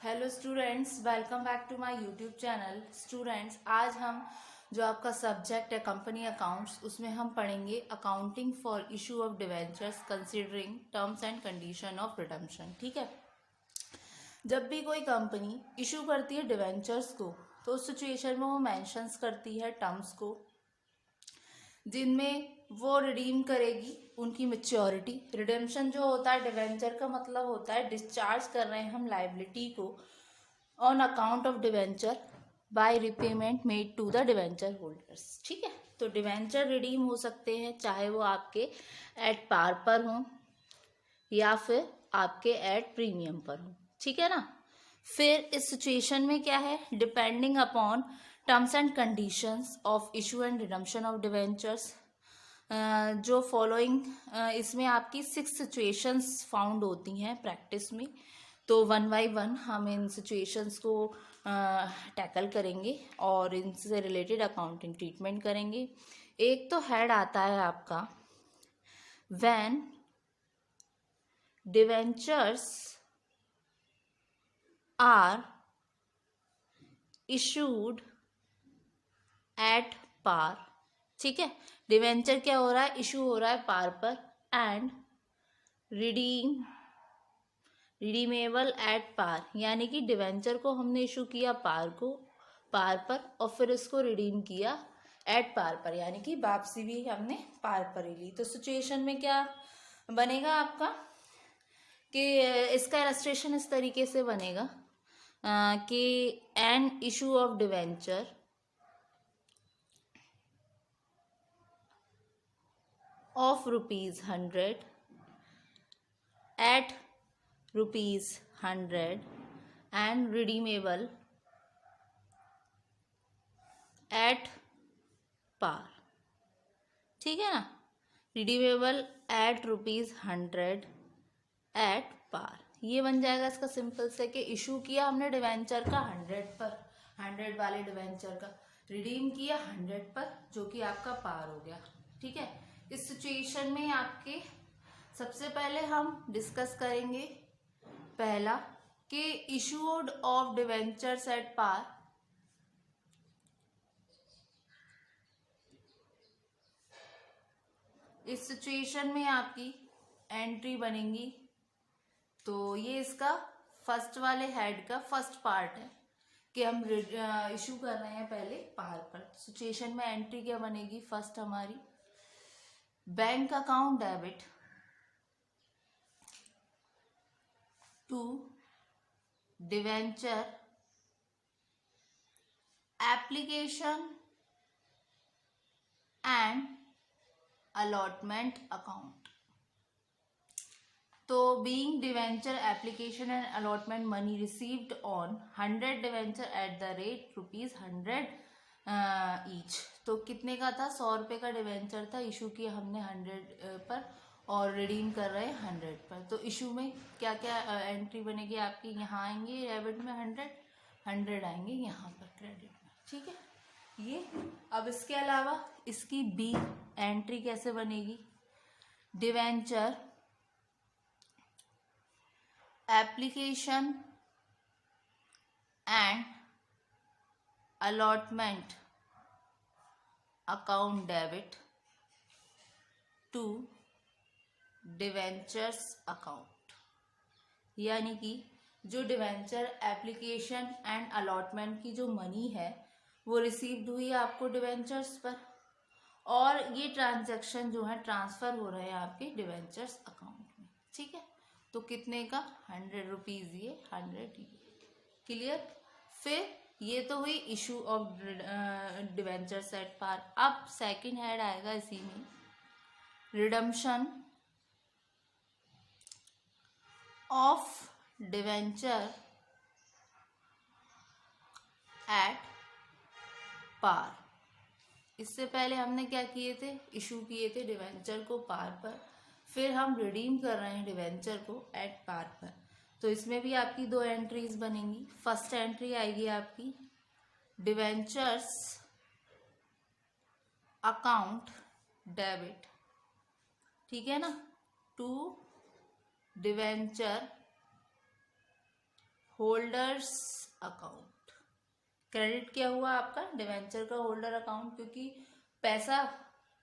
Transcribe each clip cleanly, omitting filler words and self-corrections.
Hello students, welcome back to my YouTube channel. Students, आज हम जो आपका सब्जेक्ट है कंपनी अकाउंट्स, उसमें हम पढ़ेंगे accounting for issue of debentures considering terms and condition of redemption. ठीक है। जब भी कोई कंपनी इशू करती है डिवेंचर्स को, तो उस सिचुएशन में वो मेंशंस करती है टर्म्स को जिनमें वो रिडीम करेगी उनकी मेच्योरिटी। रिडेम्पशन जो होता है डिवेंचर का मतलब होता है डिस्चार्ज कर रहे हैं हम लाइबिलिटी को on account of debenture by repayment made to the debenture holders. ठीक है। तो डिवेंचर रिडीम हो सकते हैं चाहे वो आपके एट पार पर हों या फिर आपके एट प्रीमियम पर हों। ठीक है ना। फिर इस सिचुएशन में क्या है, depending upon terms and conditions of issue and redemption of debentures, जो फॉलोइंग इसमें आपकी 6 सिचुएशंस फाउंड होती हैं प्रैक्टिस में। तो वन बाय वन हम इन सिचुएशंस को टैकल करेंगे और इनसे रिलेटेड अकाउंटिंग ट्रीटमेंट करेंगे। एक तो हेड आता है आपका when debentures are issued at par. ठीक है। डिवेंचर क्या हो रहा है, इशू हो रहा है पार पर एंड रिडीमेबल एट पार, यानी कि डिवेंचर को हमने इशू किया पार पर और फिर इसको रिडीम किया एट पार पर, यानी कि वापसी भी हमने पार पर ही ली। तो सिचुएशन में क्या बनेगा आपका कि इसका इलस्ट्रेशन इस तरीके से बनेगा कि an issue of debenture of ₹100 at ₹100 and redeemable at par। ठीक है ना। रिडीमेबल एट ₹100 एट पार, ये बन जाएगा इसका सिंपल से कि इशू किया हमने डिवेंचर का 100 पर, 100 वाले डिवेंचर का, रिडीम किया 100 पर जो कि आपका पार हो गया। ठीक है। इस सिचुएशन में आपके सबसे पहले हम डिस्कस करेंगे पहला कि issued of debentures at par. इस सिचुएशन में आपकी एंट्री बनेगी। तो ये इसका फर्स्ट वाले हेड का फर्स्ट पार्ट है कि हम इशू कर रहे हैं पहले पार पर। सिचुएशन में एंट्री क्या बनेगी, फर्स्ट हमारी bank account debit to debenture application and allotment account. तो being debenture application and allotment money received on 100 debenture at the rate ₹100 each. तो कितने का था, 100 रुपये का डिवेंचर था, इशू किया हमने 100 पर और रिडीम कर रहे हैं 100 पर। तो इशू में क्या क्या एंट्री बनेगी आपकी, यहाँ आएंगे डेबिट में 100 आएंगे यहाँ पर क्रेडिट में। ठीक है। ये अब इसके अलावा इसकी बी एंट्री कैसे बनेगी, debenture application and allotment account debit to debentures account, यानी कि जो डिवेंचर एप्लीकेशन एंड अलॉटमेंट की जो मनी है वो रिसीव्ड हुई आपको डिवेंचर्स पर और ये ट्रांजैक्शन जो है ट्रांसफर हो रहे हैं आपके डिवेंचर्स अकाउंट में। ठीक है। तो कितने का, 100 रुपीज ये, 100 ये। क्लियर। फिर ये तो हुई issue of debentures at par. अब सेकंड हेड आएगा इसी में, redemption of debenture at par. इससे पहले हमने क्या किए थे, इशू किए थे डिवेंचर को पार पर, फिर हम रिडीम कर रहे हैं डिवेंचर को एट पार पर। तो इसमें भी आपकी 2 एंट्रीज बनेंगी। फर्स्ट एंट्री आएगी आपकी डिवेंचर्स अकाउंट डेबिट, ठीक है ना, to debenture holders account. Credit क्या हुआ आपका? डिवेंचर का होल्डर अकाउंट, क्योंकि पैसा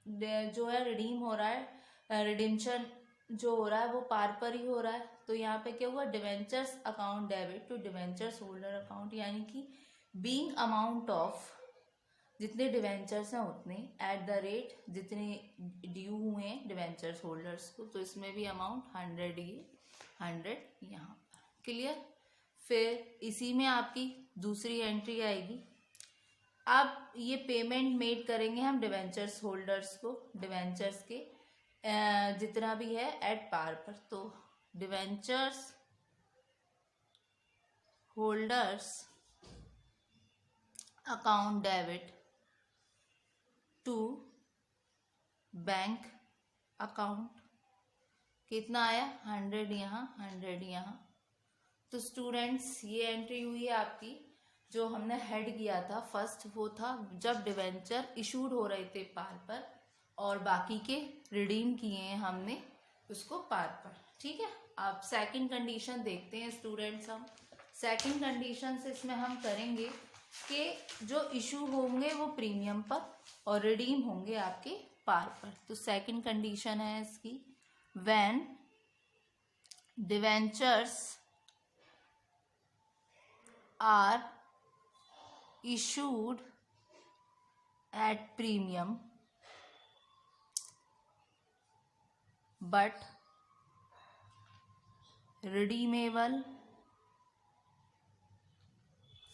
जो है रिडीम हो रहा है, रिडीम्शन जो हो रहा है वो पार पर ही हो रहा है। तो यहाँ पे क्या हुआ? Debentures account debit to debentures holder account, यानी कि बीइंग अमाउंट ऑफ जितने डिवेंचर्स हैं उतने एट द रेट जितने ड्यू हुए हैं डिवेंचर्स होल्डर्स को, तो इसमें भी अमाउंट 100, ये 100 यहाँ पर। क्लियर? फिर इसी में आपकी दूसरी एंट्री आएगी। अब ये पेमेंट मेड करेंगे हम डिवेंचर्स होल्डर्स को, डिवेंचर्स के जितना भी है एट पार पर। तो debentures holders account debit to bank account, कितना आया? 100 यहाँ, 100 यहाँ। तो स्टूडेंट्स ये एंट्री हुई है आपकी। जो हमने हेड किया था फर्स्ट, वो था जब डिवेंचर इशूड हो रहे थे पार पर, और बाकी के रिडीम किए हैं हमने उसको पार पर। ठीक है, अब सेकंड कंडीशन देखते हैं स्टूडेंट्स। हम सेकंड कंडीशन से इसमें हम करेंगे कि जो इशू होंगे वो प्रीमियम पर और रिडीम होंगे आपके पार पर। तो सेकंड कंडीशन है इसकी, when debentures are issued at premium but redeemable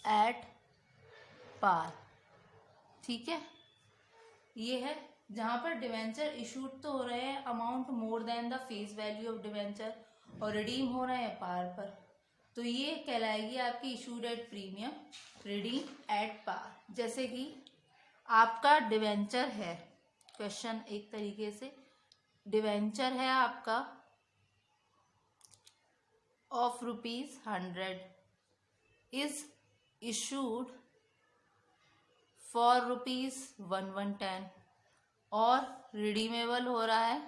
at par। ठीक है, ये है जहाँ पर डिवेंचर इशूड तो हो रहे हैं amount more than the face value of debenture और रिडीम हो रहे हैं पार पर, तो ये कहलाएगी आपकी issued at premium, redeem at par. जैसे कि आपका डिवेंचर है, क्वेश्चन एक तरीके से डिवेंचर है आपका ऑफ ₹100 इज इशूड फॉर ₹1110 और रिडीमेबल हो रहा है,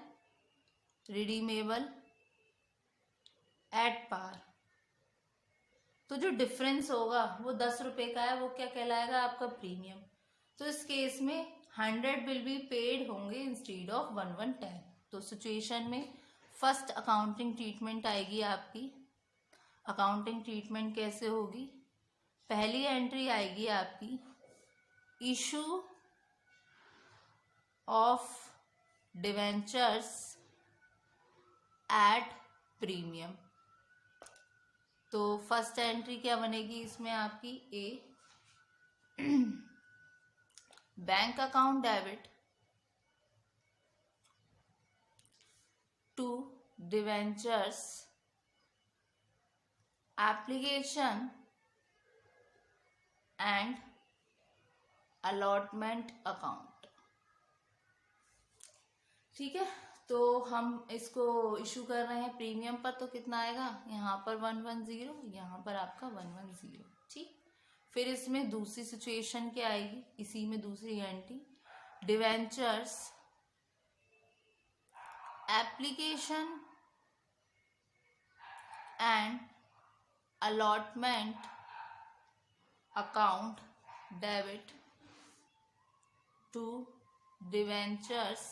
रिडीमेबल एट पार। तो जो डिफरेंस होगा वो 10 रुपये का है, वो क्या कहलाएगा? आपका प्रीमियम। तो इस केस में 100 विल बी पेड होंगे इंस्टीड ऑफ 1110। तो सिचुएशन में फर्स्ट अकाउंटिंग ट्रीटमेंट आएगी आपकी। अकाउंटिंग ट्रीटमेंट कैसे होगी? पहली एंट्री आएगी आपकी issue of debentures at premium. तो फर्स्ट एंट्री क्या बनेगी इसमें आपकी? A, bank account debit to debentures application and allotment account. ठीक है, तो हम इसको इशू कर रहे हैं प्रीमियम पर, तो कितना आएगा? यहाँ पर 110, यहाँ पर आपका 110। ठीक, फिर इसमें दूसरी सिचुएशन क्या आएगी? इसी में दूसरी entry debentures application and allotment account debit to debentures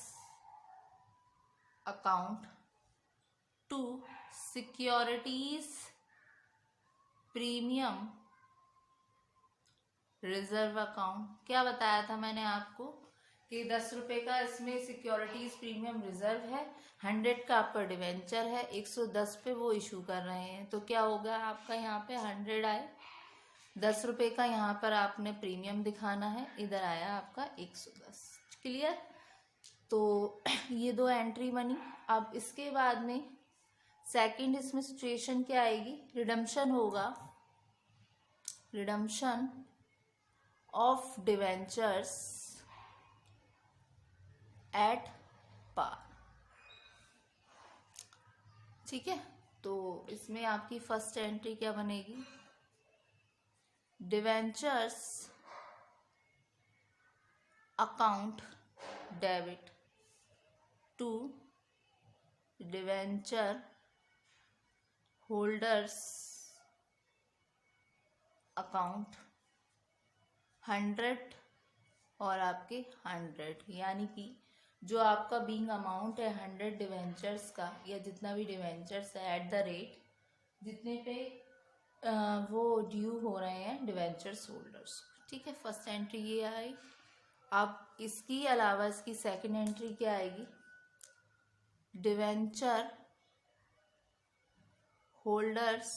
account to securities premium reserve account. क्या बताया था मैंने आपको कि 10 रुपये का इसमें सिक्योरिटीज प्रीमियम रिजर्व है, 100 का आपका डिवेंचर है, 110 पे वो इशू कर रहे हैं। तो क्या होगा आपका? यहाँ पे 100 आए, 10 रुपये का यहाँ पर आपने प्रीमियम दिखाना है, इधर आया आपका 110। क्लियर? तो ये दो एंट्री बनी। अब इसके बाद में सेकंड इसमें सिचुएशन क्या आएगी? रिडम्पशन होगा, redemption of debentures at par. ठीक है, तो इसमें आपकी फर्स्ट एंट्री क्या बनेगी? Debentures account debit to debenture holders account 100 और आपके 100, यानी कि जो आपका बीइंग अमाउंट है 100 डिवेंचर्स का, या जितना भी डिवेंचर्स है एट द रेट जितने पे वो ड्यू हो रहे हैं डिवेंचर्स होल्डर्स। ठीक है, फर्स्ट एंट्री ये आई। अब इसकी अलावा इसकी सेकंड एंट्री क्या आएगी, debenture holders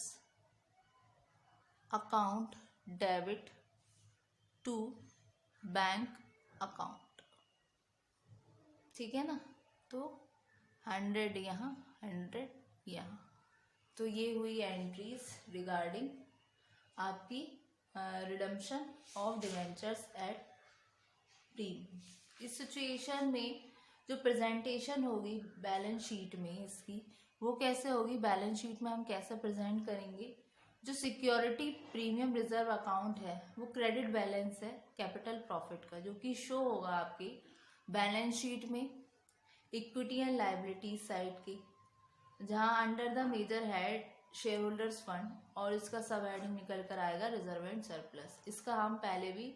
account debit to bank account. ठीक है ना, तो 100 यहाँ 100 यहाँ, तो ये हुई एंट्रीज रिगार्डिंग आपकी redemption of debentures at premium. इस सिचुएशन में जो प्रेजेंटेशन होगी बैलेंस शीट में इसकी, वो कैसे होगी, बैलेंस शीट में हम कैसे प्रेजेंट करेंगे, जो सिक्योरिटी प्रीमियम रिजर्व अकाउंट है वो क्रेडिट बैलेंस है कैपिटल प्रॉफिट का, जो कि शो होगा आपकी बैलेंस शीट में इक्विटी एंड लायबिलिटी साइड की, जहां under the major head share holders fund, और इसका सब हेडिंग निकल कर आएगा रिजर्व एंड सरप्लस। इसका हम पहले भी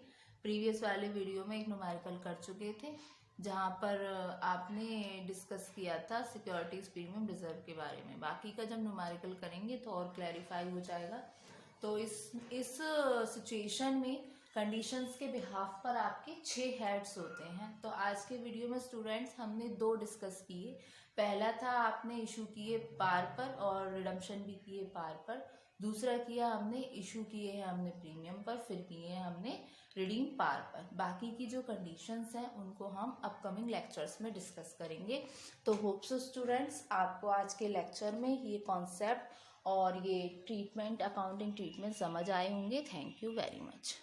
प्रीवियस वाले वीडियो में एक न्यूमेरिकल कर चुके थे, जहां पर आपने डिस्कस किया था सिक्योरिटीज प्रीमियम रिजर्व के बारे में। बाकी का जब न्यूमेरिकल करेंगे तो और क्लैरिफाई हो जाएगा। तो इस सिचुएशन में कंडीशंस के बिहाफ पर आपके 6 हेड्स होते हैं। तो आज के वीडियो में स्टूडेंट्स हमने 2 डिस्कस किए। पहला था आपने इशू किए पार पर और रिडम्पशन भी किए पार पर। दूसरा किया हमने इशू किए हैं हमने प्रीमियम पर, फिर किए हैं हमने रिडीम पार पर। बाकी की जो कंडीशंस हैं उनको हम अपकमिंग लेक्चर्स में डिस्कस करेंगे। तो होप सो स्टूडेंट्स आपको आज के लेक्चर में ये कॉन्सेप्ट और ये ट्रीटमेंट, अकाउंटिंग ट्रीटमेंट समझ आए होंगे। Thank you very much.